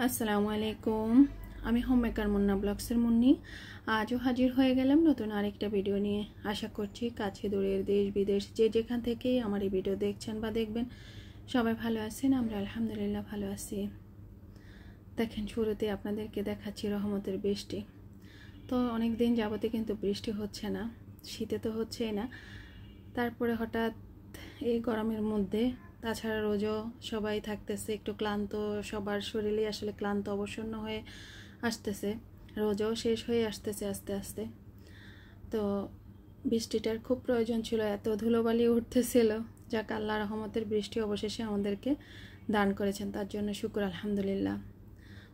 আসসালামু আলাইকুম। আমি হোমমেকার মুন্না ব্লগসের মুন্নি। আজও হাজির হয়ে গেলাম নতুন আরেকটা ভিডিও নিয়ে। আশা করছি কাছে দূরের দেশ বিদেশ যে যেখান থেকেই আমার এই ভিডিও দেখছেন বা দেখবেন সবাই ভালো আছেন। আমরা আলহামদুলিল্লাহ ভালো আছি। দেখেন, শুরুতে আপনাদেরকে দেখাচ্ছি রহমতের বৃষ্টি। তো অনেক দিন যাবতে কিন্তু বৃষ্টি হচ্ছে না, শীতে তো হচ্ছেই না, তারপরে হঠাৎ এই গরমের মধ্যে, তাছাড়া রোজও সবাই থাকতেছে একটু ক্লান্ত, সবার শরীরে আসলে ক্লান্ত অবসন্ন হয়ে আসতেছে, রোজও শেষ হয়ে আসতেছে আস্তে আস্তে। তো বৃষ্টিটার খুব প্রয়োজন ছিল, এত ধুলোবালি উঠতেছিল, যাক আল্লাহ রহমতের বৃষ্টি অবশেষে আমাদেরকে দান করেছেন, তার জন্য শুকর আলহামদুলিল্লাহ।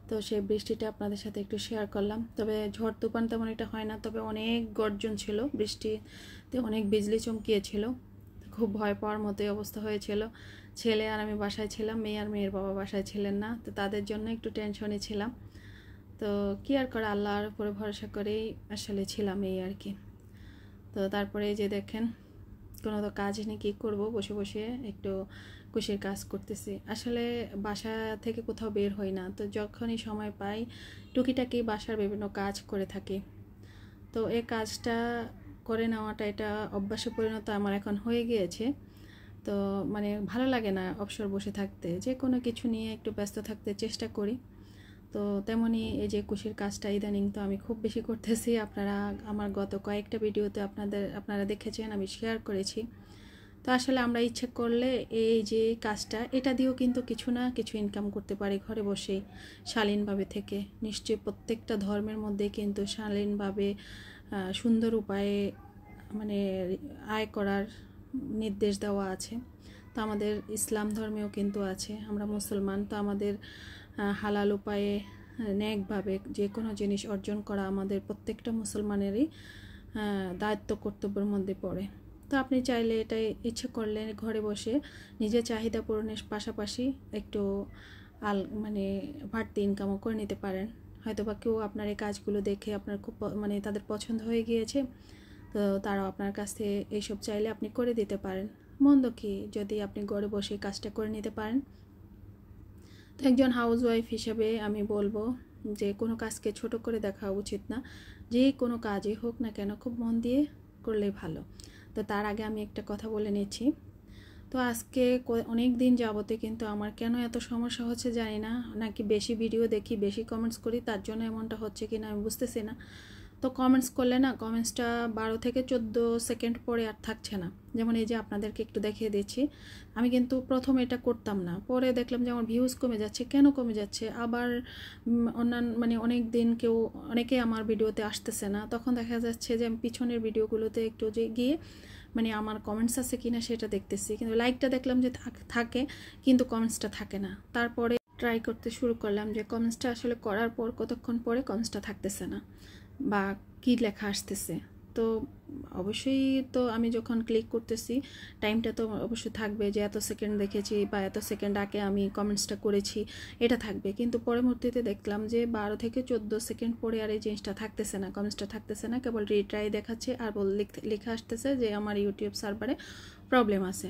তো সেই বৃষ্টিটা আপনাদের সাথে একটু শেয়ার করলাম। তবে ঝড় তুফান তেমন এটা হয় না, তবে অনেক গর্জন ছিল, বৃষ্টিতে অনেক বিজলি চমকিয়েছিল, খুব ভয় পাওয়ার মতোই অবস্থা হয়েছিল। ছেলে আর আমি বাসায় ছিলাম, মেয়ে আর মেয়ের বাবা বাসায় ছিলেন না, তো তাদের জন্য একটু টেনশনে ছিলাম। তো কি আর করা, আল্লাহর উপরে ভরসা করেই আসলে ছিলাম এই আর কি। তো তারপরে যে দেখেন, কোনো তো কাজ নেই, কী করবো, বসে বসে একটু কুশির কাজ করতেছি। আসলে বাসা থেকে কোথাও বের হই না, তো যখনই সময় পাই টুকিটাকি বাসার বিভিন্ন কাজ করে থাকি। তো এই কাজটা করে নেওয়াটা এটা অভ্যাসে পরিণত আমার এখন হয়ে গিয়েছে। তো মানে ভালো লাগে না অবসর বসে থাকতে, যে কোনো কিছু নিয়ে একটু ব্যস্ত থাকতে চেষ্টা করি। তো তেমনই এই যে কুশির কাজটা ইদানিং তো আমি খুব বেশি করতেছি। আপনারা আমার গত কয়েকটা ভিডিওতে আপনারা দেখেছেন, আমি শেয়ার করেছি। তো আসলে আমরা ইচ্ছে করলে এই যে কাজটা, এটা দিয়েও কিন্তু কিছু না কিছু ইনকাম করতে পারি ঘরে বসেই, শালীনভাবে থেকে। নিশ্চয়ই প্রত্যেকটা ধর্মের মধ্যে কিন্তু শালীনভাবে সুন্দর উপায়ে মানে আয় করার নির্দেশ দেওয়া আছে। তো আমাদের ইসলাম ধর্মেও কিন্তু আছে, আমরা মুসলমান, তো আমাদের হালাল উপায়ে ন্যায়ভাবে যে কোনো জিনিস অর্জন করা আমাদের প্রত্যেকটা মুসলমানেরই দায়িত্ব কর্তব্যের মধ্যে পড়ে। তো আপনি চাইলে এটাই ইচ্ছে করলে ঘরে বসে নিজের চাহিদা পূরণের পাশাপাশি একটু মানে বাড়তি ইনকামও করে নিতে পারেন। হয়তো বা কেউ আপনার এই কাজগুলো দেখে আপনার খুব মানে তাদের পছন্দ হয়ে গিয়েছে, তো তারাও আপনার কাছ থেকে এইসব চাইলে আপনি করে দিতে পারেন। মন্দ কি যদি আপনি ঘরে বসে কাজটা করে নিতে পারেন। তো একজন হাউসওয়াইফ হিসেবে আমি বলবো যে কোনো কাজকে ছোট করে দেখা উচিত না, যে কোনো কাজই হোক না কেন খুব মন দিয়ে করলেই ভালো। তো তার আগে আমি একটা কথা বলে নিচ্ছি। তো আজকে অনেক দিন যাবতে কিন্তু আমার কেন এত সমস্যা হচ্ছে জানি না, নাকি বেশি ভিডিও দেখি, বেশি কমেন্টস করি, তার জন্য এমনটা হচ্ছে কি না আমি বুঝতেছি না। তো কমেন্টস করলে না, কমেন্টসটা 12 থেকে 14 সেকেন্ড পরে আর থাকছে না। যেমন এই যে আপনাদেরকে একটু দেখিয়ে দিচ্ছি, আমি কিন্তু প্রথম এটা করতাম না, পরে দেখলাম যে আমার ভিউজ কমে যাচ্ছে। কেন কমে যাচ্ছে? আবার অন্যান্য মানে অনেকে আমার ভিডিওতে আসতেছে না, তখন দেখা যাচ্ছে যে আমি পিছনের ভিডিওগুলোতে একটু যে গিয়ে মানে আমার কমেন্টস আছে কিনা সেটা দেখতেছি, কিন্তু লাইকটা দেখলাম যে থাকে, কিন্তু কমেন্টসটা থাকে না। তারপরে ট্রাই করতে শুরু করলাম যে কমেন্টসটা আসলে করার পর কতক্ষণ পরে কমেন্টসটা থাকতেছে না বা কী লেখা আসতেছে। তো অবশ্যই তো আমি যখন ক্লিক করতেছি টাইমটা তো অবশ্যই থাকবে যে এত সেকেন্ড দেখেছি বা এত সেকেন্ড আগে আমি কমেন্টসটা করেছি, এটা থাকবে। কিন্তু পরবর্তীতে দেখলাম যে 12 থেকে 14 সেকেন্ড পরে আর এই জিনিসটা থাকতেছে না, কমেন্টসটা থাকতেছে না, কেবল রিট্রাই দেখাচ্ছে আর লেখা আসতেছে যে আমার ইউটিউব সার্ভারে প্রবলেম আছে।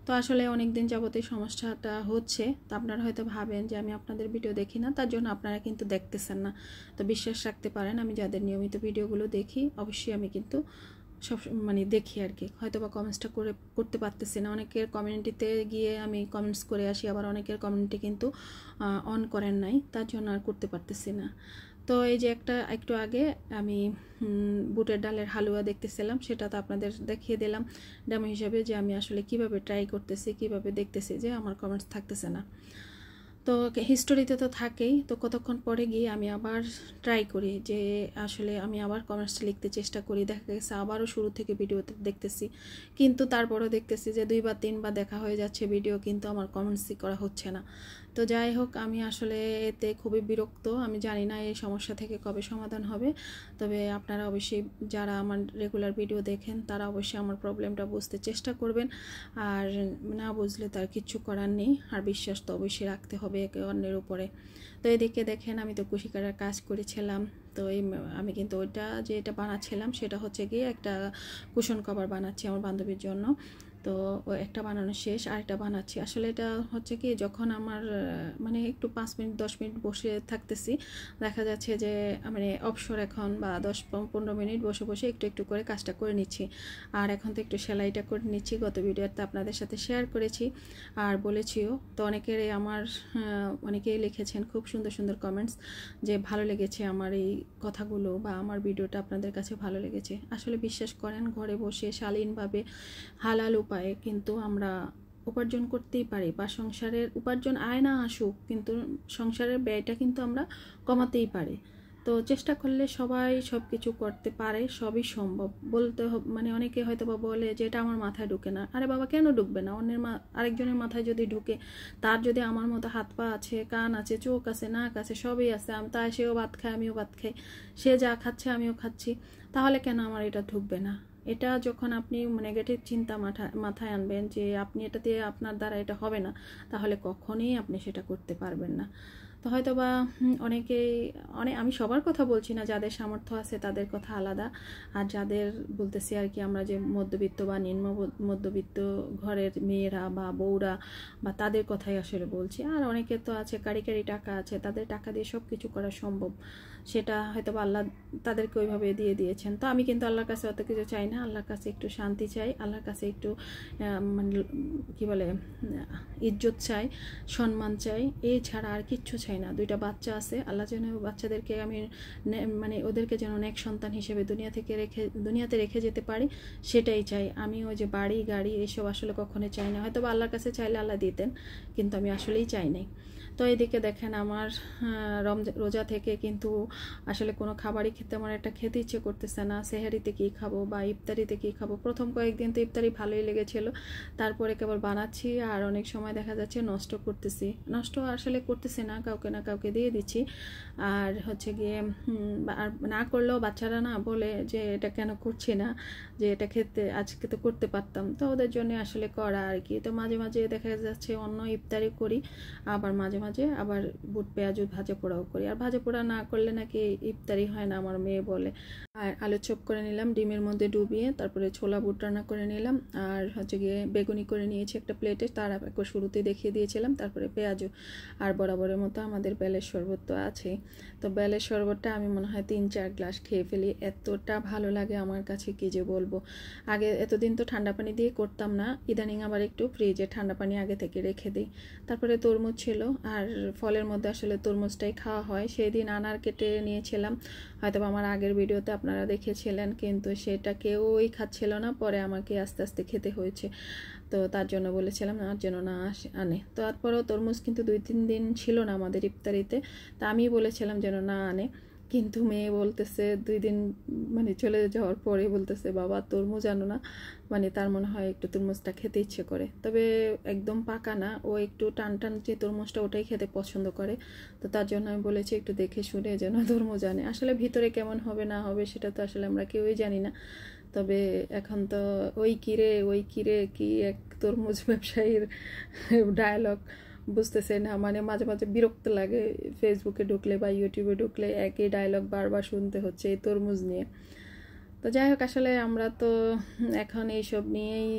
তো আসলে অনেক দিন যাবতীয় সমস্যাটা হচ্ছে। তো আপনারা হয়তো ভাবেন যে আমি আপনাদের ভিডিও দেখি না, তার জন্য আপনারা কিন্তু দেখতেছেন না। তো বিশ্বাস রাখতে পারেন, আমি যাদের নিয়মিত ভিডিওগুলো দেখি অবশ্যই আমি কিন্তু সব মানে দেখি আর কি। হয়তো বা কমেন্টসটা করতে পারতেছি না, অনেকের কমিউনিটিতে গিয়ে আমি কমেন্টস করে আসি, আবার অনেকের কমিউনিটি কিন্তু অন করেন নাই, তার জন্য আর করতে পারতেছি না। তো এই যে একটু আগে আমি বুটের ডালের হালুয়া দেখতেছিলাম, সেটা তো আপনাদের দেখিয়ে দিলাম ডেমো হিসাবে, যে আমি আসলে কিভাবে ট্রাই করতেছি, কিভাবে দেখতেছি যে আমার কমেন্টস থাকতেছে না। তো হিস্টোরিতে তো থাকেই, তো কতক্ষণ পরে গিয়ে আমি আবার ট্রাই করি যে আসলে আমি আবার কমেন্টস লিখতে চেষ্টা করি, দেখা গেছে আবারও শুরু থেকে ভিডিওতে দেখতেছি, কিন্তু তারপরও দেখতেছি যে 2 বা 3 বার দেখা হয়ে যাচ্ছে ভিডিও, কিন্তু আমার কমেন্টসই করা হচ্ছে না। তো যাই হোক, আমি আসলে এতে খুবই বিরক্ত। আমি জানি না এই সমস্যা থেকে কবে সমাধান হবে, তবে আপনারা অবশ্যই যারা আমার রেগুলার ভিডিও দেখেন তারা অবশ্যই আমার প্রবলেমটা বুঝতে চেষ্টা করবেন, আর না বুঝলে তার কিচ্ছু করার নেই, আর বিশ্বাস তো অবশ্যই রাখতে হবে একে অন্যের উপরে। তো এদিকে দেখেন, আমি তো কুশি কাটার কাজ করেছিলাম। তো আমি কিন্তু এটা বানাচ্ছিলাম সেটা হচ্ছে গিয়ে একটা কুশন কভার বানাচ্ছি আমার বান্ধবীর জন্য। তো একটা বানানো শেষ, আরেকটা বানাচ্ছি। আসলে এটা হচ্ছে কি, যখন আমার মানে একটু 5 মিনিট 10 মিনিট বসে থাকতেছি, দেখা যাচ্ছে যে মানে অবসর এখন, বা 10-15 মিনিট বসে বসে একটু একটু করে কাজটা করে নিচ্ছি। আর এখন তো একটু সেলাইটা করে নিচ্ছি, গত ভিডিওতে আপনাদের সাথে শেয়ার করেছি আর বলেছিও। তো অনেকেই লিখেছেন খুব সুন্দর সুন্দর কমেন্টস যে ভালো লেগেছে আমার এই কথাগুলো, বা আমার ভিডিওটা আপনাদের কাছে ভালো লেগেছে। আসলে বিশ্বাস করেন, ঘরে বসে শালীনভাবে হালাল উপায়ে কিন্তু আমরা উপার্জন করতেই পারি, বা সংসারের উপার্জন আয় না আসুক, কিন্তু সংসারের ব্যয়টা কিন্তু আমরা কমাতেই পারি। তো চেষ্টা করলে সবাই সব কিছু করতে পারে, সবই সম্ভব। মানে অনেকে হয়তো বা বলে যে এটা আমার মাথায় ঢুকে না। আরে বাবা, কেন ঢুকবে না? আরেকজনের মাথায় যদি ঢুকে, তার যদি আমার মতো হাত পা আছে, কান আছে, চোখ আছে, নাক আছে, সবই আছে, তাই সেও ভাত খায়, আমিও ভাত খাই, সে যা খাচ্ছে আমিও খাচ্ছি, তাহলে কেন আমার এটা ঢুকবে না? এটা যখন আপনি নেগেটিভ চিন্তা মাথায় আনবেন যে আপনি এটা দিয়ে আপনার দ্বারা এটা হবে না, তাহলে কখনোই আপনি সেটা করতে পারবেন না। তো হয়তো বা আমি সবার কথা বলছি না, যাদের সামর্থ্য আছে তাদের কথা আলাদা, আর যাদের বলতেছি আর কি, আমরা যে মধ্যবিত্ত বা নিম্ন মধ্যবিত্ত ঘরের মেয়েরা বা বউরা, বা তাদের কথাই আসলে বলছি। আর অনেকে তো আছে কারি টাকা আছে, তাদের টাকা দিয়ে সব কিছু করা সম্ভব, সেটা হয়তো বা আল্লাহ তাদেরকে ওইভাবে দিয়ে দিয়েছেন। তো আমি কিন্তু আল্লাহর কাছে অত কিছু চাই না, আল্লাহর কাছে একটু শান্তি চাই, আল্লাহর কাছে একটু মানে কী বলে ইজ্জত চাই, সম্মান চাই, এই ছাড়া আর কিচ্ছু চাই না। 2টা বাচ্চা আছে, আল্লাহ যেন বাচ্চাদেরকে আমি মানে ওদেরকে যেন নেক সন্তান হিসেবে দুনিয়াতে রেখে যেতে পারি, সেটাই চাই। আমি ওই যে বাড়ি গাড়ি এসব আসলে কখনো চাই না। হয়তো বা আল্লাহর কাছে চাইলে আল্লাহ দিতেন, কিন্তু আমি আসলেই চাই নাই। তো এইদিকে দেখেন, আমার রোজা থেকে কিন্তু আসলে কোনো খাবারই খেতে আমার খেতে ইচ্ছে করতেছে না। সেহারিতে কী খাবো বা ইফতারিতে কী খাবো, প্রথম কয়েকদিন তো ইফতারি ভালোই লেগেছিল, তারপরে কেবল বানাচ্ছি, আর অনেক সময় দেখা যাচ্ছে নষ্ট আসলে করতেছি না, কাউকে না কাউকে দিয়ে দিচ্ছি। আর হচ্ছে গিয়ে আর না করলেও বাচ্চারা না বলে যে এটা কেন করছি না, যে এটা খেতে আজকে তো করতে পারতাম। তো ওদের জন্য আসলে করা আর কি। তো মাঝে মাঝে দেখা যাচ্ছে অন্য ইফতারি করি, আবার মাঝে মাঝে আবার বুট পেঁয়াজ ভাজা পোড়াও করি। আর ভাজা পোড়া না করলে নাকি ইফতারি হয় না, আমার মেয়ে বলে। আর আলু চপ করে নিলাম ডিমের মধ্যে ডুবিয়ে, তারপরে ছোলা বুট রান্না করে নিলাম, আর হচ্ছে গিয়ে বেগুনি করে নিয়েছি একটা প্লেটে, তার একবার শুরুতেই দেখিয়ে দিয়েছিলাম। তারপরে পেঁয়াজও, আর বরাবরের মতো আমাদের বেলের শরবত তো আছেই। তো বেলের শরবতটা আমি মনে হয় 3-4 গ্লাস খেয়ে ফেলি, এতটা ভালো লাগে আমার কাছে কি যে বলবো। আগে এতদিন তো ঠান্ডা পানি দিয়ে করতাম না, ইদানিং আবার একটু ফ্রিজে ঠান্ডা পানি আগে থেকে রেখে দিই। তারপরে তরমুজ ছিল, আর ফলের মধ্যে আসলে তরমুজটাই খাওয়া হয়। সেই দিন আনার কেটে নিয়েছিলাম, হয়তো আমার আগের ভিডিওতে আপনারা দেখেছিলেন, কিন্তু সেটা কেউই খাচ্ছিল না, পরে আমাকে আস্তে আস্তে খেতে হয়েছে। তো তার জন্য বলেছিলাম আর যেন না আনে। তো তারপরেও তরমুজ কিন্তু 2-3 দিন ছিল না আমাদের ইফতারিতে, তা আমি বলেছিলাম যেন না আনে, কিন্তু মেয়ে বলতেছে 2 দিন মানে চলে যাওয়ার পরে বলতেছে বাবা তরমুজ আনো না, মানে তার মনে হয় একটু তরমুজটা খেতে ইচ্ছে করে। তবে একদম পাকা না, ও একটু টান টান যে তরমুজটা ওটাই খেতে পছন্দ করে। তো তার জন্য আমি বলেছি একটু দেখে শুনে যেন তরমুজ আনে। আসলে ভিতরে কেমন হবে না হবে সেটা তো আসলে আমরা কেউই জানি না। তবে এখন তো ওই কিরে কি এক তরমুজ ব্যবসায়ীর ডায়ালগ বুঝতেছে না, মানে মাঝে মাঝে বিরক্ত লাগে। ফেসবুকে ঢুকলে বা ইউটিউবে ঢুকলে একই ডায়লগ বারবার শুনতে হচ্ছে এই তরমুজ নিয়ে। তো যাই হোক, আসলে আমরা তো এখন এইসব নিয়েই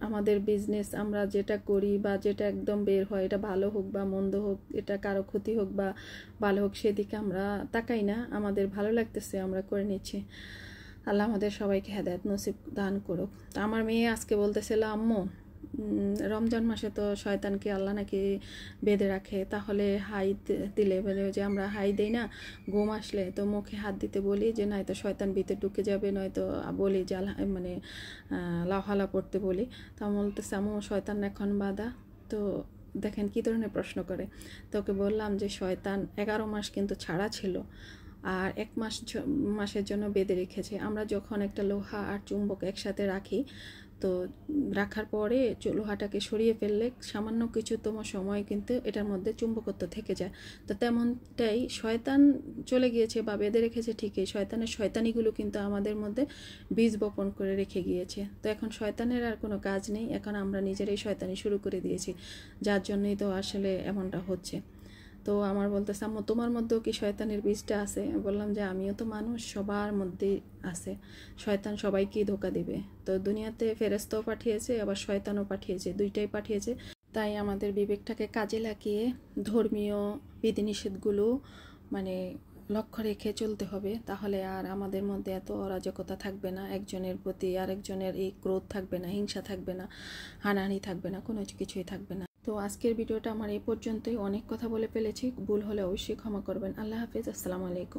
আমাদের বিজনেস, আমরা যেটা করি বা যেটা একদম বের হয়, এটা ভালো হোক বা মন্দ হোক, এটা কারো ক্ষতি হোক বা ভালো হোক, সেদিকে আমরা তাকাই না। আমাদের ভালো লাগতেছে আমরা করে নিচ্ছি। আল্লাহ আমাদের সবাইকে হেদায়েত নসিব দান করুক। তো আমার মেয়ে আজকে বলতেছিল, আম্মু রমজান মাসে তো শয়তানকে আল্লাহ নাকি বেঁধে রাখে, তাহলে হাই দিলে মানে যে আমরা হাই দেই না, ঘুম আসলে তো মুখে হাত দিতে বলি যে নয়তো শয়তান ভিতরে ঢুকে যাবে, নয়তো বলি যে মানে লাহালা পড়তে বলি। তো আমি বলতেছে আম্মু শয়তান এখন বাঁধা। তো দেখেন কী ধরনের প্রশ্ন করে। তো ওকে বললাম যে শয়তান 11 মাস কিন্তু ছাড়া ছিল, আর 1 মাসের জন্য বেঁধে রেখেছে। আমরা যখন একটা লোহা আর চুম্বক একসাথে রাখি, তো রাখার পরে লোহাটাকে সরিয়ে ফেললে সামান্য কিছুতম সময় কিন্তু এটার মধ্যে চুম্বকত্ব থেকে যায়। তো তেমনটাই শয়তান চলে গিয়েছে বা বেঁধে রেখেছে ঠিকই, শয়তানের শয়তানিগুলো কিন্তু আমাদের মধ্যে বীজ বপন করে রেখে গিয়েছে। তো এখন শয়তানের আর কোনো কাজ নেই, এখন আমরা নিজেরাই শয়তানি শুরু করে দিয়েছি, যার জন্যই তো আসলে এমনটা হচ্ছে। তো আমার বলতেছে আম্মু তোমার মধ্যেও কি শয়তানের বীজটা আছে? বললাম যে আমিও তো মানুষ, সবার মধ্যেই আছে শয়তান, সবাইকেই ধোকা দিবে। তো দুনিয়াতে ফেরেশতাও পাঠিয়েছে, আবার শয়তানও পাঠিয়েছে, দুইটাই পাঠিয়েছে। তাই আমাদের বিবেকটাকে কাজে লাগিয়ে ধর্মীয় বিধিনিষেধগুলো মানে লক্ষ্য রেখে চলতে হবে, তাহলে আর আমাদের মধ্যে এত অরাজকতা থাকবে না, একজনের প্রতি আরেকজনের এই ক্রোধ থাকবে না, হিংসা থাকবে না, হানাহানি থাকবে না, কোনো কিছুই থাকবে না। তো আজকের ভিডিওটা আমার এই পর্যন্তই। অনেক কথা বলে ফেলেছি, ভুল হলে অবশ্যই ক্ষমা করবেন। আল্লাহ হাফেজ, আসসালামু আলাইকুম।